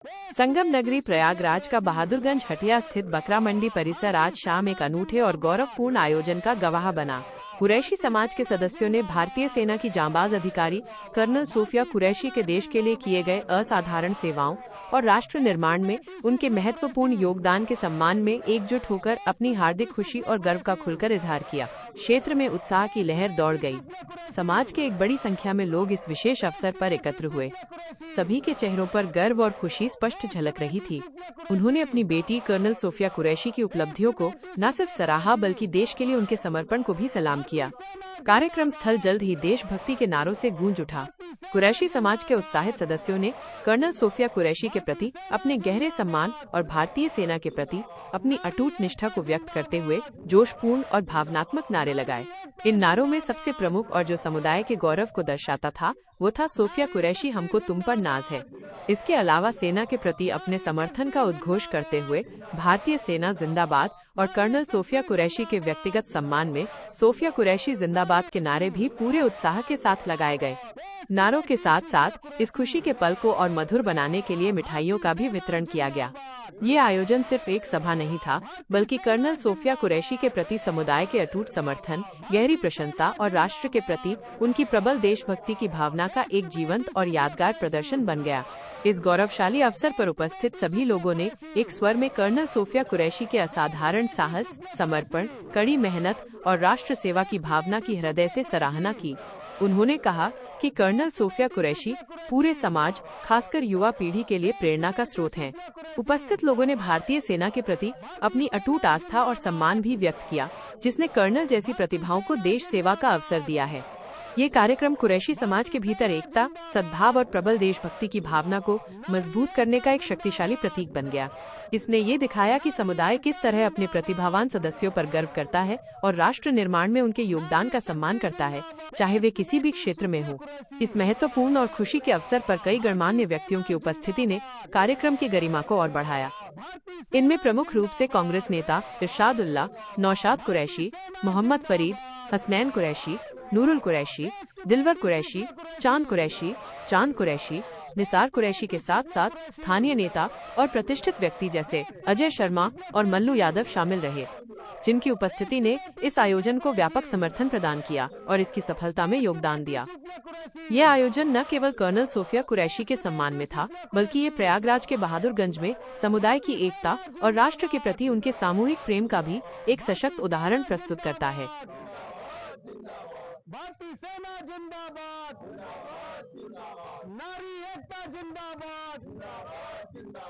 संगम नगरी प्रयागराज का बहादुरगंज हटिया स्थित बकरा मंडी परिसर आज शाम एक अनूठे और गौरवपूर्ण आयोजन का गवाह बना। कुरैशी समाज के सदस्यों ने भारतीय सेना की जांबाज अधिकारी कर्नल सोफिया कुरैशी के देश के लिए किए गए असाधारण सेवाओं और राष्ट्र निर्माण में उनके महत्वपूर्ण योगदान के सम्मान में एकजुट होकर अपनी हार्दिक खुशी और गर्व का खुलकर इजहार किया। क्षेत्र में उत्साह की लहर दौड़ गई। समाज के एक बड़ी संख्या में लोग इस विशेष अवसर पर एकत्र हुए। सभी के चेहरों पर गर्व और खुशी स्पष्ट झलक रही थी। उन्होंने अपनी बेटी कर्नल सोफिया कुरैशी की उपलब्धियों को न सिर्फ सराहा बल्कि देश के लिए उनके समर्पण को भी सलाम किया। कार्यक्रम स्थल जल्द ही देशभक्ति के नारों से गूंज उठा। कुरैशी समाज के उत्साहित सदस्यों ने कर्नल सोफिया कुरैशी के प्रति अपने गहरे सम्मान और भारतीय सेना के प्रति अपनी अटूट निष्ठा को व्यक्त करते हुए जोशपूर्ण और भावनात्मक नारे लगाए। इन नारों में सबसे प्रमुख और जो समुदाय के गौरव को दर्शाता था वो था सोफिया कुरैशी हमको तुम पर नाज है। इसके अलावा सेना के प्रति अपने समर्थन का उद्घोष करते हुए भारतीय सेना जिंदाबाद और कर्नल सोफिया कुरैशी के व्यक्तिगत सम्मान में सोफिया कुरैशी जिंदाबाद के नारे भी पूरे उत्साह के साथ लगाए गए। नारों के साथ साथ इस खुशी के पल को और मधुर बनाने के लिए मिठाइयों का भी वितरण किया गया। ये आयोजन सिर्फ एक सभा नहीं था बल्कि कर्नल सोफिया कुरैशी के प्रति समुदाय के अटूट समर्थन, गहरी प्रशंसा और राष्ट्र के प्रति उनकी प्रबल देशभक्ति की भावना का एक जीवंत और यादगार प्रदर्शन बन गया। इस गौरवशाली अवसर पर उपस्थित सभी लोगों ने एक स्वर में कर्नल सोफिया कुरैशी के असाधारण साहस, समर्पण, कड़ी मेहनत और राष्ट्र सेवा की भावना की हृदय से सराहना की। उन्होंने कहा कि कर्नल सोफिया कुरैशी पूरे समाज, खासकर युवा पीढ़ी के लिए प्रेरणा का स्रोत हैं। उपस्थित लोगों ने भारतीय सेना के प्रति अपनी अटूट आस्था और सम्मान भी व्यक्त किया, जिसने कर्नल जैसी प्रतिभाओं को देश सेवा का अवसर दिया है। ये कार्यक्रम कुरैशी समाज के भीतर एकता, सद्भाव और प्रबल देशभक्ति की भावना को मजबूत करने का एक शक्तिशाली प्रतीक बन गया। इसने ये दिखाया कि समुदाय किस तरह अपने प्रतिभावान सदस्यों पर गर्व करता है और राष्ट्र निर्माण में उनके योगदान का सम्मान करता है, चाहे वे किसी भी क्षेत्र में हो। इस महत्वपूर्ण और खुशी के अवसर पर कई गणमान्य व्यक्तियों की उपस्थिति ने कार्यक्रम की गरिमा को और बढ़ाया। इनमें प्रमुख रूप से कांग्रेस नेता इरशाद उल्लाह, नौशाद कुरैशी, मोहम्मद फरीद, हसनैन कुरैशी, नूरुल कुरैशी, दिलवर कुरैशी, चांद कुरैशी, निसार कुरैशी के साथ साथ स्थानीय नेता और प्रतिष्ठित व्यक्ति जैसे अजय शर्मा और मल्लू यादव शामिल रहे, जिनकी उपस्थिति ने इस आयोजन को व्यापक समर्थन प्रदान किया और इसकी सफलता में योगदान दिया। यह आयोजन न केवल कर्नल सोफिया कुरैशी के सम्मान में था, बल्कि ये प्रयागराज के बहादुरगंज में समुदाय की एकता और राष्ट्र के प्रति उनके सामूहिक प्रेम का भी एक सशक्त उदाहरण प्रस्तुत करता है। भारतीय सेना जिंदाबाद, नारी एकता जिंदाबाद।